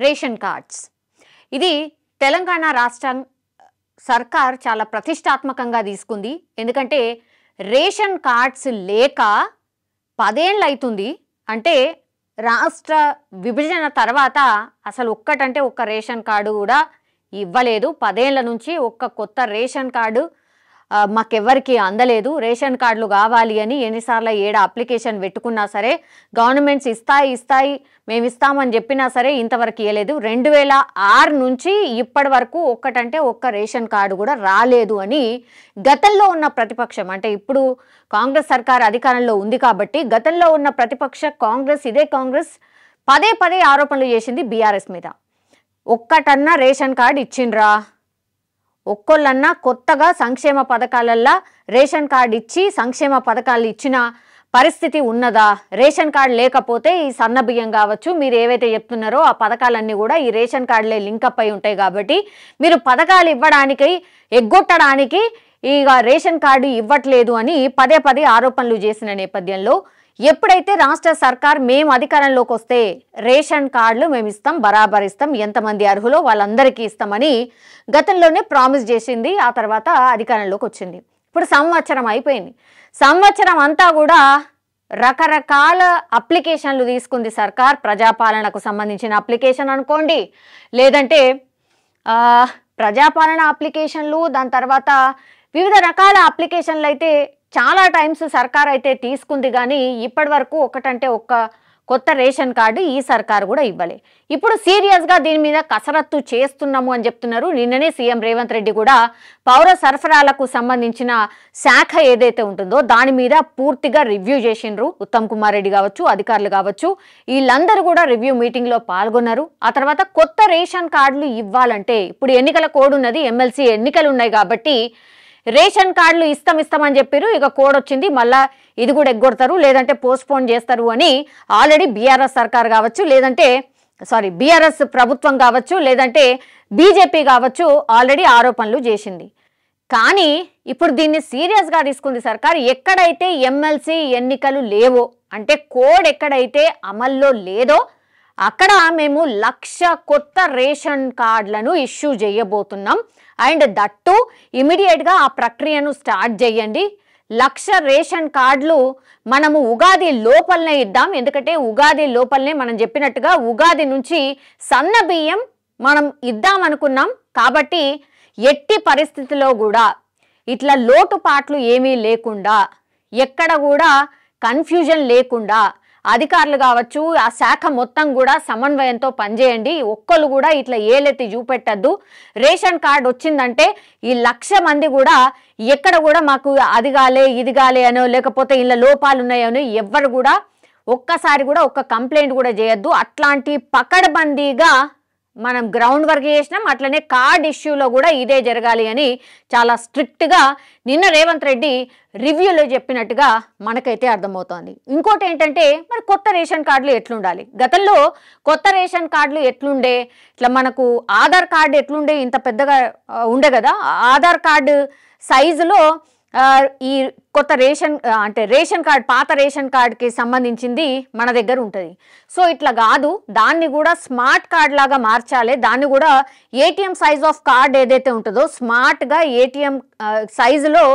Ration cards ఇది తెలంగాణ రాష్ట్ర సర్కార్ చాలా ప్రతిష్టాత్మకంగా తీసుకుంది. ఎందుకంటే రేషన్ కార్డ్స్ లేక 10 ఏళ్ళు అవుతుంది. అంటే రాష్ట్ర విభజన తర్వాత అసలు ఒక్కటంటే ఒక్క రేషన్ కార్డు కూడా ఇవ్వలేదు. 10 ఏళ్ల నుంచి ఒక్క కొత్త రేషన్ కార్డు మాకెవ్వరికి అందలేదు. రేషన్ కార్డులు కావాలి అని ఎన్నిసార్లు అప్లికేషన్ పెట్టుకున్నా సరే గవర్నమెంట్స్ ఇస్తాయి మేము ఇస్తామని చెప్పినా సరే ఇంతవరకు ఇవ్వలేదు. 2006 నుంచి ఇప్పటి వరకు ఒక్కటంటే ఒక్క రేషన్ కార్డు కూడా రాలేదు అని గతంలో ఉన్న ప్రతిపక్షం, అంటే ఇప్పుడు కాంగ్రెస్ సర్కార్ అధికారంలో ఉంది కాబట్టి గతంలో ఉన్న ప్రతిపక్ష ఇదే కాంగ్రెస్ పదే ఆరోపణలు చేసింది బీఆర్ఎస్ మీద. ఒక్కటన్నా రేషన్ కార్డు ఇచ్చిండ్రా, ఒక్కొల్లన్నా కొత్తగా సంక్షేమ పథకాలల్లో రేషన్ కార్డు ఇచ్చి సంక్షేమ పథకాలు ఇచ్చిన పరిస్థితి ఉన్నదా? రేషన్ కార్డు లేకపోతే ఈ సన్న బియ్యం కావచ్చు, మీరు ఏవైతే చెప్తున్నారో ఆ పథకాలన్నీ కూడా ఈ రేషన్ కార్డులే లింకప్ అయి ఉంటాయి. కాబట్టి మీరు పథకాలు ఇవ్వడానికి ఎగ్గొట్టడానికి ఇక రేషన్ కార్డు ఇవ్వట్లేదు అని పదే ఆరోపణలు చేసిన నేపథ్యంలో ఎప్పుడైతే రాష్ట్ర సర్కార్ మేము అధికారంలోకి వస్తే రేషన్ కార్డులు మేము ఇస్తాం, బరాబర్ ఇస్తాం, ఎంతమంది అర్హులో వాళ్ళందరికీ ఇస్తామని గతంలోనే ప్రామిస్ చేసింది. ఆ తర్వాత అధికారంలోకి వచ్చింది. ఇప్పుడు సంవత్సరం అయిపోయింది. సంవత్సరం అంతా కూడా రకరకాల అప్లికేషన్లు తీసుకుంది సర్కార్. ప్రజాపాలనకు సంబంధించిన అప్లికేషన్ అనుకోండి, లేదంటే ప్రజాపాలన అప్లికేషన్లు, దాని తర్వాత వివిధ రకాల అప్లికేషన్లు అయితే చాలా టైమ్స్ సర్కార్ అయితే తీసుకుంది. కానీ ఇప్పటి వరకు ఒకటంటే ఒక్క కొత్త రేషన్ కార్డు ఈ సర్కారు కూడా ఇవ్వలే. ఇప్పుడు సీరియస్గా దీని మీద కసరత్తు చేస్తున్నాము అని చెప్తున్నారు. నిన్ననే సీఎం రేవంత్ రెడ్డి కూడా పౌర సరఫరాలకు సంబంధించిన శాఖ ఏదైతే ఉంటుందో దాని మీద పూర్తిగా రివ్యూ చేసిండ్రు. ఉత్తమ్ కుమార్ రెడ్డి కావచ్చు, అధికారులు కావచ్చు, వీళ్ళందరూ కూడా రివ్యూ మీటింగ్లో పాల్గొన్నారు. ఆ తర్వాత కొత్త రేషన్ కార్డులు ఇవ్వాలంటే ఇప్పుడు ఎన్నికల కోడ్ ఉన్నది, ఎమ్మెల్సీ ఎన్నికలు ఉన్నాయి కాబట్టి రేషన్ కార్డులు ఇస్తామని చెప్పారు. ఇక కోడ్ వచ్చింది, మళ్ళా ఇది కూడా ఎగ్గొడతారు, లేదంటే పోస్ట్పోన్ చేస్తారు అని ఆల్రెడీ బీఆర్ఎస్ సర్కార్ కావచ్చు, లేదంటే బీఆర్ఎస్ ప్రభుత్వం కావచ్చు, లేదంటే బీజేపీ కావచ్చు ఆల్రెడీ ఆరోపణలు చేసింది. కానీ ఇప్పుడు దీన్ని సీరియస్గా తీసుకుంది సర్కార్. ఎక్కడైతే ఎమ్మెల్సీ ఎన్నికలు లేవో, అంటే కోడ్ ఎక్కడైతే అమల్లో లేదో అక్కడ మేము 1,00,000 కొత్త రేషన్ కార్డులను ఇష్యూ చేయబోతున్నాం. అండ్ దట్టు ఇమీడియట్గా ఆ ప్రక్రియను స్టార్ట్ చేయండి. 1,00,000 రేషన్ కార్డులు మనము ఉగాది లోపలనే ఇద్దాం. ఎందుకంటే ఉగాది లోపలనే మనం చెప్పినట్టుగా ఉగాది నుంచి సన్న బియ్యం మనం ఇద్దాం అనుకున్నాం. కాబట్టి ఎట్టి పరిస్థితిలో కూడా ఇట్లా లోటుపాట్లు ఏమీ లేకుండా, ఎక్కడ కూడా కన్ఫ్యూజన్ లేకుండా అధికారులు కావచ్చు ఆ శాఖ మొత్తం కూడా సమన్వయంతో పనిచేయండి. ఒక్కరు కూడా ఇట్లా ఏలెత్తి చూపెట్టద్దు. రేషన్ కార్డు వచ్చిందంటే ఈ 1,00,000 మంది కూడా ఎక్కడ కూడా మాకు అది కాలే ఇది కాలే అనో, లేకపోతే ఇలా లోపాలు ఉన్నాయనో ఎవ్వరు కూడా ఒక్కసారి కూడా ఒక్క కంప్లైంట్ కూడా చేయొద్దు. అట్లాంటి పకడ్బందీగా మనం గ్రౌండ్ వర్క్ చేసినాం. అట్లనే కార్డ్ ఇష్యూలో కూడా ఇదే జరగాలి అని చాలా స్ట్రిక్ట్గా నిన్న రేవంత్ రెడ్డి రివ్యూలో చెప్పినట్టుగా మనకైతే అర్థమవుతోంది. ఇంకోటి ఏంటంటే మరి కొత్త రేషన్ కార్డులు ఎట్లుండాలి? గతంలో కొత్త రేషన్ కార్డులు ఎట్లుండే, ఇట్లా మనకు ఆధార్ కార్డు ఎట్లుండే, ఇంత పెద్దగా ఉండే కదా, ఆధార్ కార్డు సైజులో ఈ కొత్త రేషన్ కార్డ్ పాత రేషన్ కార్డుకి సంబంధించింది మన దగ్గర ఉంటుంది. సో ఇట్లా కాదు, దాన్ని కూడా స్మార్ట్ కార్డ్ లాగా మార్చాలి. దాన్ని కూడా ఏటీఎం సైజ్ ఆఫ్ కార్డ్ ఏదైతే ఉంటుందో స్మార్ట్గా ఏటీఎం సైజులో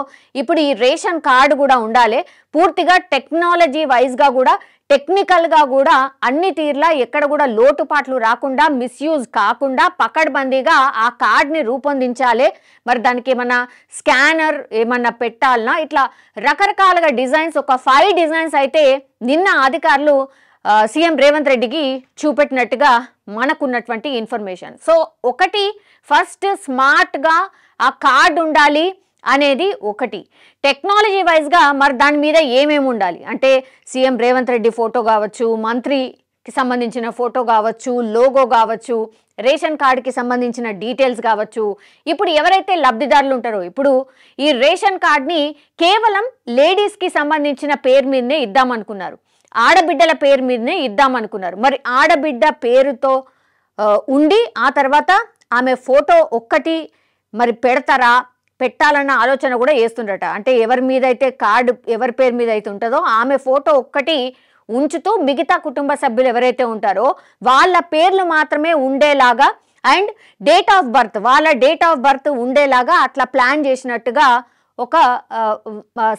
ఇప్పుడు ఈ రేషన్ కార్డు కూడా ఉండాలి. పూర్తిగా టెక్నాలజీ వైజ్గా కూడా టెక్నికల్గా కూడా అన్ని తీర్లా ఎక్కడ కూడా లోటుపాట్లు రాకుండా, మిస్యూజ్ కాకుండా పకడ్బందీగా ఆ కార్డ్ని రూపొందించాలి. మరి దానికి ఏమన్నా స్కానర్ ఏమన్నా పెట్టాలన్నా, ఇట్లా రకరకాలుగా డిజైన్స్, ఒక 5 డిజైన్స్ అయితే నిన్న అధికారులు సీఎం రేవంత్ రెడ్డికి చూపెట్టినట్టుగా మనకున్నటువంటి ఇన్ఫర్మేషన్. సో ఒకటి ఫస్ట్ స్మార్ట్గా ఆ కార్డు ఉండాలి అనేది ఒకటి. టెక్నాలజీ వైజ్గా మరి దాని మీద ఏమేమి ఉండాలి అంటే సీఎం రేవంత్ రెడ్డి ఫోటో కావచ్చు, మంత్రికి సంబంధించిన ఫోటో కావచ్చు, లోగో కావచ్చు, రేషన్ కార్డుకి సంబంధించిన డీటెయిల్స్ కావచ్చు. ఇప్పుడు ఎవరైతే లబ్ధిదారులు ఉంటారో, ఇప్పుడు ఈ రేషన్ కార్డ్ని కేవలం లేడీస్కి సంబంధించిన పేరు మీదనే ఇద్దామనుకున్నారు, ఆడబిడ్డల పేరు మీదనే ఇద్దామనుకున్నారు. మరి ఆడబిడ్డ పేరుతో ఉండి ఆ తర్వాత ఆమె ఫోటో ఒక్కటి మరి పెట్టాలన్న ఆలోచన కూడా చేస్తుండట. అంటే ఎవరి మీద అయితే కార్డు ఎవరి పేరు మీద అయితే ఉంటుందో ఆమె ఫోటో ఒక్కటి ఉంచుతూ మిగతా కుటుంబ సభ్యులు ఎవరైతే ఉంటారో వాళ్ళ పేర్లు మాత్రమే ఉండేలాగా అండ్ డేట్ ఆఫ్ బర్త్ వాళ్ళ డేట్ ఆఫ్ బర్త్ ఉండేలాగా అట్లా ప్లాన్ చేసినట్టుగా ఒక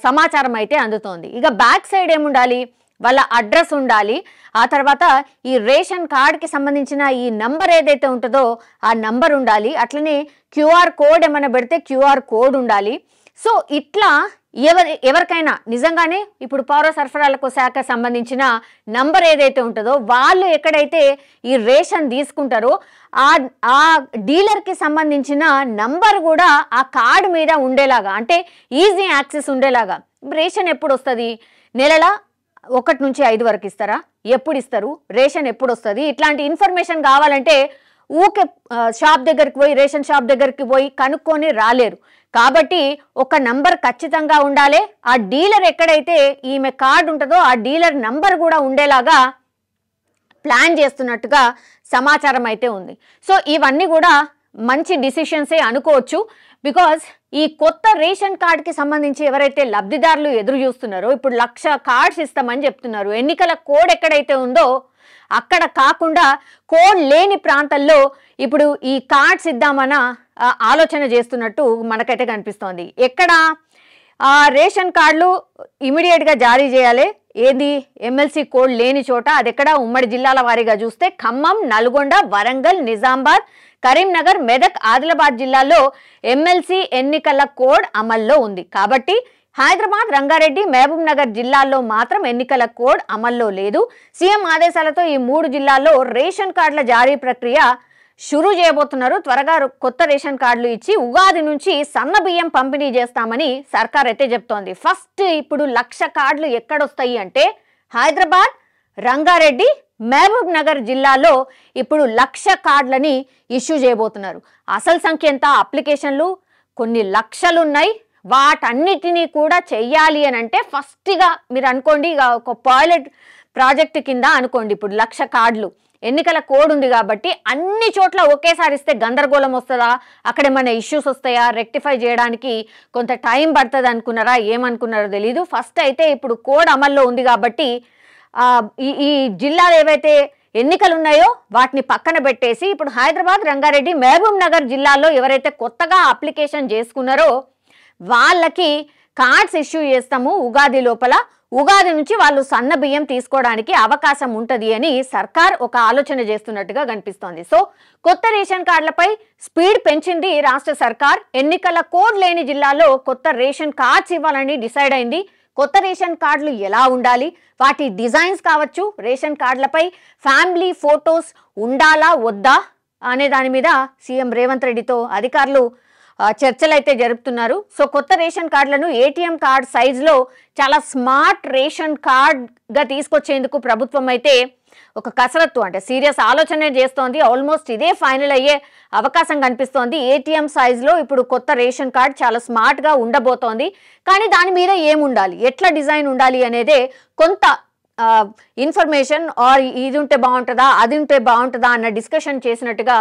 సమాచారం అయితే అందుతోంది. ఇక బ్యాక్ సైడ్ ఏముండాలి, వాళ్ళ అడ్రస్ ఉండాలి, ఆ తర్వాత ఈ రేషన్ కార్డ్కి సంబంధించిన ఈ నంబర్ ఏదైతే ఉంటుందో ఆ నంబర్ ఉండాలి, అట్లనే క్యూఆర్ కోడ్ ఏమైనా పెడితే క్యూఆర్ కోడ్ ఉండాలి. సో ఇట్లా ఎవరికైనా నిజంగానే ఇప్పుడు పౌర సరఫరాలకు శాఖ సంబంధించిన నంబర్ ఏదైతే ఉంటుందో వాళ్ళు ఎక్కడైతే ఈ రేషన్ తీసుకుంటారో ఆ డీలర్కి సంబంధించిన నంబర్ కూడా ఆ కార్డు మీద ఉండేలాగా, అంటే ఈజీ యాక్సెస్ ఉండేలాగా. రేషన్ ఎప్పుడు వస్తుంది, నెలల 1 నుంచి 5 వరకు ఇస్తారా, ఎప్పుడు ఇస్తారు, రేషన్ ఎప్పుడు వస్తుంది, ఇట్లాంటి ఇన్ఫర్మేషన్ కావాలంటే ఊకే షాప్ దగ్గరికి పోయి రేషన్ షాప్ దగ్గరికి పోయి కనుక్కొని రాలేరు. కాబట్టి ఒక నంబర్ ఖచ్చితంగా ఉండాలి. ఆ డీలర్ ఎక్కడైతే ఈమె కార్డు ఉంటుందో ఆ డీలర్ నంబర్ కూడా ఉండేలాగా ప్లాన్ చేస్తున్నట్టుగా సమాచారం అయితే ఉంది. సో ఇవన్నీ కూడా మంచి డిసిషన్సే అనుకోవచ్చు. బికాజ్ ఈ కొత్త రేషన్ కార్డుకి సంబంధించి ఎవరైతే లబ్ధిదారులు ఎదురు చూస్తున్నారో ఇప్పుడు 1,00,000 కార్డ్స్ ఇస్తామని చెప్తున్నారు. ఎన్నికల కోడ్ ఎక్కడైతే ఉందో అక్కడ కాకుండా కోడ్ లేని ప్రాంతాల్లో ఇప్పుడు ఈ కార్డ్స్ ఇద్దామన్న ఆలోచన చేస్తున్నట్టు మనకైతే కనిపిస్తోంది. ఎక్కడ రేషన్ కార్డులు ఇమీడియట్గా జారీ చేయాలి, ఏది ఎమ్మెల్సీ కోడ్ లేని చోట, అది ఎక్కడ ఉమ్మడి జిల్లాల వారీగా చూస్తే ఖమ్మం, నల్గొండ, వరంగల్, నిజామాబాద్, కరీంనగర్, మెదక్, ఆదిలాబాద్ జిల్లాల్లో ఎమ్మెల్సీ ఎన్నికల కోడ్ అమల్లో ఉంది. కాబట్టి హైదరాబాద్, రంగారెడ్డి, మహబూబ్ నగర్ జిల్లాల్లో మాత్రం ఎన్నికల కోడ్ అమల్లో లేదు. సీఎం ఆదేశాలతో ఈ 3 జిల్లాల్లో రేషన్ కార్డుల జారీ ప్రక్రియ షురూ చేయబోతున్నారు. త్వరగా కొత్త రేషన్ కార్డులు ఇచ్చి ఉగాది నుంచి సన్న బియ్యం పంపిణీ చేస్తామని సర్కార్ అయితే చెప్తోంది. ఫస్ట్ ఇప్పుడు 1,00,000 కార్డులు ఎక్కడొస్తాయి అంటే హైదరాబాద్, రంగారెడ్డి, మహబూబ్ నగర్ జిల్లాలో ఇప్పుడు 1,00,000 కార్డులని ఇష్యూ చేయబోతున్నారు. అసలు సంఖ్య ఎంత, అప్లికేషన్లు కొన్ని లక్షలు ఉన్నాయి. వాటన్నిటినీ కూడా చెయ్యాలి అని అంటే ఫస్ట్గా మీరు అనుకోండి, ఇక ఒక పైలట్ ప్రాజెక్ట్ కింద అనుకోండి. ఇప్పుడు 1,00,000 కార్డులు, ఎన్నికల కోడ్ ఉంది కాబట్టి అన్ని చోట్ల ఒకేసారి ఇస్తే గందరగోళం వస్తుందా, అక్కడ ఏమైనా ఇష్యూస్ వస్తాయా, రెక్టిఫై చేయడానికి కొంత టైం పడుతుంది అనుకున్నారా, ఏమనుకున్నారో తెలీదు. ఫస్ట్ అయితే ఇప్పుడు కోడ్ అమల్లో ఉంది కాబట్టి ఈ జిల్లాలు ఏవైతే ఎన్నికలు ఉన్నాయో వాటిని పక్కన పెట్టేసి ఇప్పుడు హైదరాబాద్, రంగారెడ్డి, మహబూబ్ నగర్ జిల్లాల్లో ఎవరైతే కొత్తగా అప్లికేషన్ చేసుకున్నారో వాళ్ళకి కార్డ్స్ ఇష్యూ చేస్తాము ఉగాది లోపల. ఉగాది నుంచి వాళ్ళు సన్న బియ్యం తీసుకోవడానికి అవకాశం ఉంటుంది అని సర్కార్ ఒక ఆలోచన చేస్తున్నట్టుగా కనిపిస్తోంది. సో కొత్త రేషన్ కార్డులపై స్పీడ్ పెంచింది రాష్ట్ర సర్కార్. ఎన్నికల కోడ్ లేని జిల్లాలో కొత్త రేషన్ కార్డ్స్ ఇవ్వాలని డిసైడ్ అయింది. కొత్త రేషన్ కార్డులు ఎలా ఉండాలి, వాటి డిజైన్స్ కావచ్చు, రేషన్ కార్డులపై ఫ్యామిలీ ఫోటోస్ ఉండాలా వద్దా అనే దాని మీద సీఎం రేవంత్ రెడ్డితో అధికారులు చర్చలు అయితే జరుపుతున్నారు. సో కొత్త రేషన్ కార్డులను ఏటీఎం కార్డ్ సైజులో చాలా స్మార్ట్ రేషన్ కార్డ్గా తీసుకొచ్చేందుకు ప్రభుత్వం అయితే ఒక కసరత్తు, అంటే సీరియస్ ఆలోచన చేస్తోంది. ఆల్మోస్ట్ ఇదే ఫైనల్ అయ్యే అవకాశం కనిపిస్తోంది. ఏటీఎం సైజులో ఇప్పుడు కొత్త రేషన్ కార్డ్ చాలా స్మార్ట్గా ఉండబోతోంది. కానీ దాని మీద ఏముండాలి, ఎట్లా డిజైన్ ఉండాలి అనేదే కొంత ఇన్ఫర్మేషన్ ఆర్ ఇది ఉంటే బాగుంటుందా, అది ఉంటే బాగుంటుందా అన్న డిస్కషన్ చేసినట్టుగా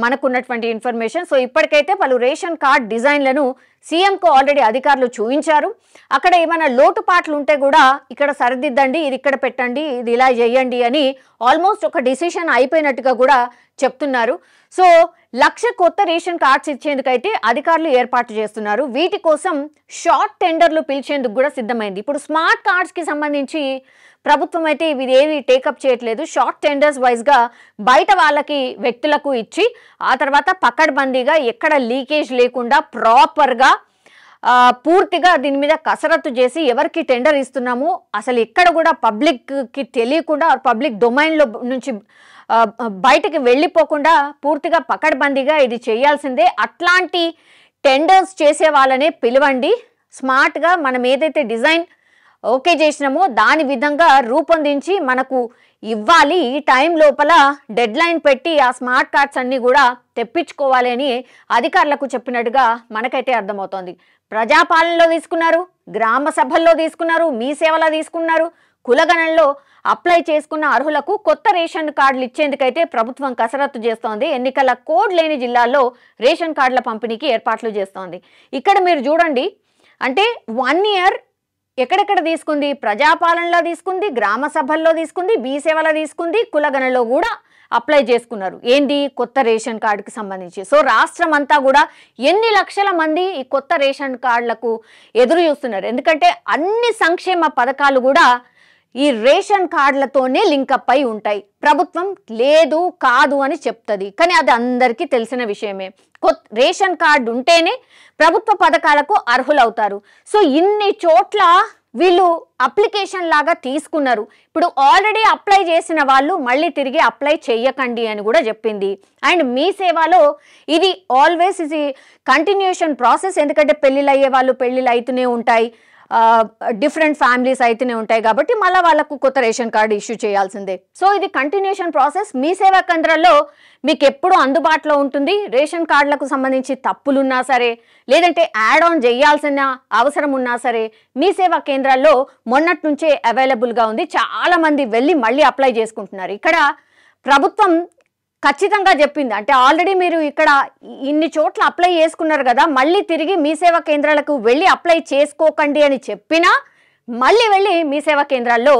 మనకున్నటువంటి ఇన్ఫర్మేషన్. సో ఇప్పటికైతే పలు రేషన్ కార్డ్ డిజైన్లను సీఎంకు ఆల్రెడీ అధికారులు చూపించారు. అక్కడ ఏమైనా లోటుపాట్లు ఉంటే కూడా ఇక్కడ సరిదిద్దండి, ఇది ఇక్కడ పెట్టండి, ఇది ఇలా చేయండి అని ఆల్మోస్ట్ ఒక డిసిషన్ అయిపోయినట్టుగా కూడా చెప్తున్నారు. సో 1,00,000 కొత్త రేషన్ కార్డ్స్ ఇచ్చేందుకైతే అధికారులు ఏర్పాటు చేస్తున్నారు. వీటి కోసం షార్ట్ టెండర్లు పిలిచేందుకు కూడా సిద్ధమైంది. ఇప్పుడు స్మార్ట్ కార్డ్స్కి సంబంధించి ప్రభుత్వం అయితే ఇవి ఏవి టేకప్ చేయట్లేదు. షార్ట్ టెండర్స్ వైజ్గా బయట వాళ్ళకి వ్యక్తులకు ఇచ్చి ఆ తర్వాత పకడ్బందీగా ఎక్కడ లీకేజ్ లేకుండా ప్రాపర్గా పూర్తిగా దీని మీద కసరత్తు చేసి ఎవరికి టెండర్ ఇస్తున్నామో అసలు ఎక్కడ కూడా పబ్లిక్కి తెలియకుండా పబ్లిక్ డొమైన్లో నుంచి బయటకి వెళ్ళిపోకుండా పూర్తిగా పకడ్బందీగా ఇది చేయాల్సిందే. అట్లాంటి టెండర్స్ చేసే వాళ్ళనే పిలవండి. స్మార్ట్గా మనం ఏదైతే డిజైన్ ఓకే చేసినామో దాని విధంగా రూపొందించి మనకు ఇవ్వాలి. ఈ టైం లోపల డెడ్ లైన్ పెట్టి ఆ స్మార్ట్ కార్డ్స్ అన్నీ కూడా తెప్పించుకోవాలి అని అధికారులకు చెప్పినట్టుగా మనకైతే అర్థమవుతోంది. ప్రజాపాలనలో తీసుకున్నారు, గ్రామ సభల్లో తీసుకున్నారు, మీ సేవలో తీసుకున్నారు, కులగణంలో అప్లై చేసుకున్న అర్హులకు కొత్త రేషన్ కార్డులు ఇచ్చేందుకైతే ప్రభుత్వం కసరత్తు చేస్తోంది. ఎన్నికల కోడ్ లేని జిల్లాల్లో రేషన్ కార్డుల పంపిణీకి ఏర్పాట్లు చేస్తోంది. ఇక్కడ మీరు చూడండి, అంటే 1 year ఎక్కడెక్కడ తీసుకుంది? ప్రజాపాలనలో తీసుకుంది, గ్రామ సభల్లో తీసుకుంది, మీ సేవలో తీసుకుంది, కులగణలో కూడా అప్లై చేసుకున్నారు. ఏంది? కొత్త రేషన్ కార్డుకి సంబంధించి. సో రాష్ట్రం అంతా కూడా ఎన్ని లక్షల మంది ఈ కొత్త రేషన్ కార్డులకు ఎదురు చూస్తున్నారు. ఎందుకంటే అన్ని సంక్షేమ పథకాలు కూడా ఈ రేషన్ కార్డులతోనే లింకప్ అయి ఉంటాయి. ప్రభుత్వం లేదు కాదు అని చెప్తుంది, కానీ అది అందరికీ తెలిసిన విషయమే. రేషన్ కార్డు ఉంటేనే ప్రభుత్వ పథకాలకు అర్హులవుతారు. సో ఇన్ని చోట్ల వీళ్ళు అప్లికేషన్ లాగా తీసుకున్నారు. ఇప్పుడు ఆల్రెడీ అప్లై చేసిన వాళ్ళు మళ్ళీ తిరిగి అప్లై చెయ్యకండి అని కూడా చెప్పింది. అండ్ మీ సేవలో ఇది ఆల్వేస్ ఇది కంటిన్యూషన్ ప్రాసెస్. ఎందుకంటే పెళ్ళిళ్ళు అయ్యే వాళ్ళు పెళ్ళిళ్ళు అవుతూనే ఉంటాయి, డిఫరెంట్ ఫ్యామిలీస్ అయితేనే ఉంటాయి, కాబట్టి మళ్ళీ వాళ్ళకు కొత్త రేషన్ కార్డు ఇష్యూ చేయాల్సిందే. సో ఇది కంటిన్యూషన్ ప్రాసెస్. మీ సేవా కేంద్రాల్లో మీకు ఎప్పుడు అందుబాటులో ఉంటుంది. రేషన్ కార్డులకు సంబంధించి తప్పులున్నా సరే, లేదంటే యాడ్ ఆన్ చేయాల్సిన అవసరం ఉన్నా సరే, మీ సేవా కేంద్రాల్లో మొన్నటి నుంచే అవైలబుల్గా ఉంది. చాలా మంది వెళ్ళి మళ్ళీ అప్లై చేసుకుంటున్నారు. ఇక్కడ ప్రభుత్వం ఖచ్చితంగా చెప్పింది, అంటే ఆల్రెడీ మీరు ఇక్కడ ఇన్ని చోట్ల అప్లై చేసుకున్నారు కదా, మళ్ళీ తిరిగి మీ సేవా కేంద్రాలకు వెళ్ళి అప్లై చేసుకోకండి అని చెప్పినా మళ్ళీ వెళ్ళి మీ సేవా కేంద్రాల్లో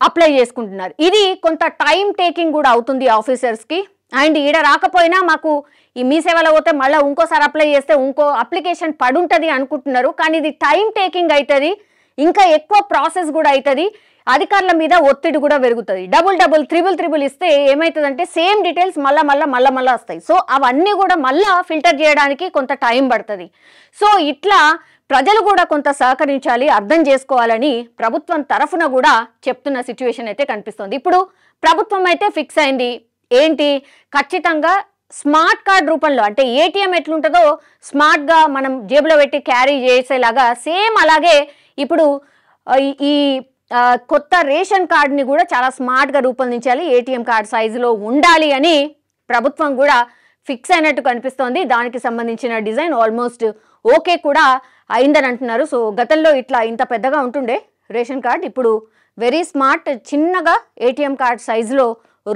అప్లై చేసుకుంటున్నారు. ఇది కొంత టైం టేకింగ్ కూడా అవుతుంది ఆఫీసర్స్కి. అండ్ ఈడ రాకపోయినా మాకు ఈ మీ సేవలో పోతే మళ్ళీ ఇంకోసారి అప్లై చేస్తే ఇంకో అప్లికేషన్ పడుంటుంది అనుకుంటున్నారు, కానీ ఇది టైం టేకింగ్ అవుతుంది, ఇంకా ఎక్కువ ప్రాసెస్ కూడా అవుతుంది, అధికారుల మీద ఒత్తిడి కూడా పెరుగుతుంది. డబుల్ త్రిబుల్ ఇస్తే ఏమవుతుందంటే సేమ్ డీటెయిల్స్ మళ్ళా వస్తాయి. సో అవన్నీ కూడా మళ్ళా ఫిల్టర్ చేయడానికి కొంత టైం పడుతుంది. సో ఇట్లా ప్రజలు కూడా కొంత సహకరించాలి, అర్థం చేసుకోవాలని ప్రభుత్వం తరఫున కూడా చెప్తున్న సిచ్యువేషన్ అయితే కనిపిస్తుంది. ఇప్పుడు ప్రభుత్వం అయితే ఫిక్స్ అయింది ఏంటి, ఖచ్చితంగా స్మార్ట్ కార్డ్ రూపంలో, అంటే ఏటీఎం ఎట్లుంటుందో స్మార్ట్గా మనం జేబులో పెట్టి క్యారీ చేసేలాగా సేమ్ అలాగే ఇప్పుడు ఈ కొత్త రేషన్ కార్డుని కూడా చాలా స్మార్ట్గా రూపొందించాలి, ఏటీఎం కార్డ్ సైజులో ఉండాలి అని ప్రభుత్వం కూడా ఫిక్స్ అయినట్టు కనిపిస్తోంది. దానికి సంబంధించిన డిజైన్ ఆల్మోస్ట్ ఓకే కూడా అయిందని అంటున్నారు. సో గతంలో ఇట్లా ఇంత పెద్దగా ఉంటుండే రేషన్ కార్డ్, ఇప్పుడు వెరీ స్మార్ట్ చిన్నగా ఏటీఎం కార్డ్ సైజులో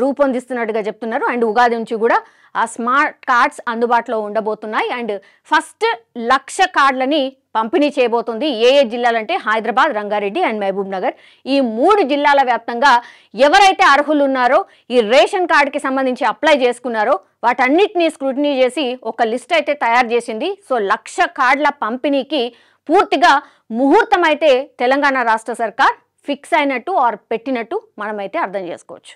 రూపొందిస్తున్నట్టుగా చెప్తున్నారు. అండ్ ఉగాది నుంచి కూడా ఆ స్మార్ట్ కార్డ్స్ అందుబాటులో ఉండబోతున్నాయి. అండ్ ఫస్ట్ 1,00,000 కార్డులని పంపిణీ చేయబోతుంది. ఏ జిల్లాలంటే హైదరాబాద్, రంగారెడ్డి అండ్ మహబూబ్ నగర్. ఈ 3 జిల్లాల వ్యాప్తంగా ఎవరైతే అర్హులు ఉన్నారో ఈ రేషన్ కార్డుకి సంబంధించి అప్లై చేసుకున్నారో వాటన్నిటినీ స్క్రూటినీ చేసి ఒక లిస్ట్ అయితే తయారు చేసింది. సో 1,00,000 కార్డుల పంపిణీకి పూర్తిగా ముహూర్తం అయితే తెలంగాణ రాష్ట్ర సర్కార్ ఫిక్స్ అయినట్టు ఆర్ పెట్టినట్టు మనమైతే అర్థం చేసుకోవచ్చు.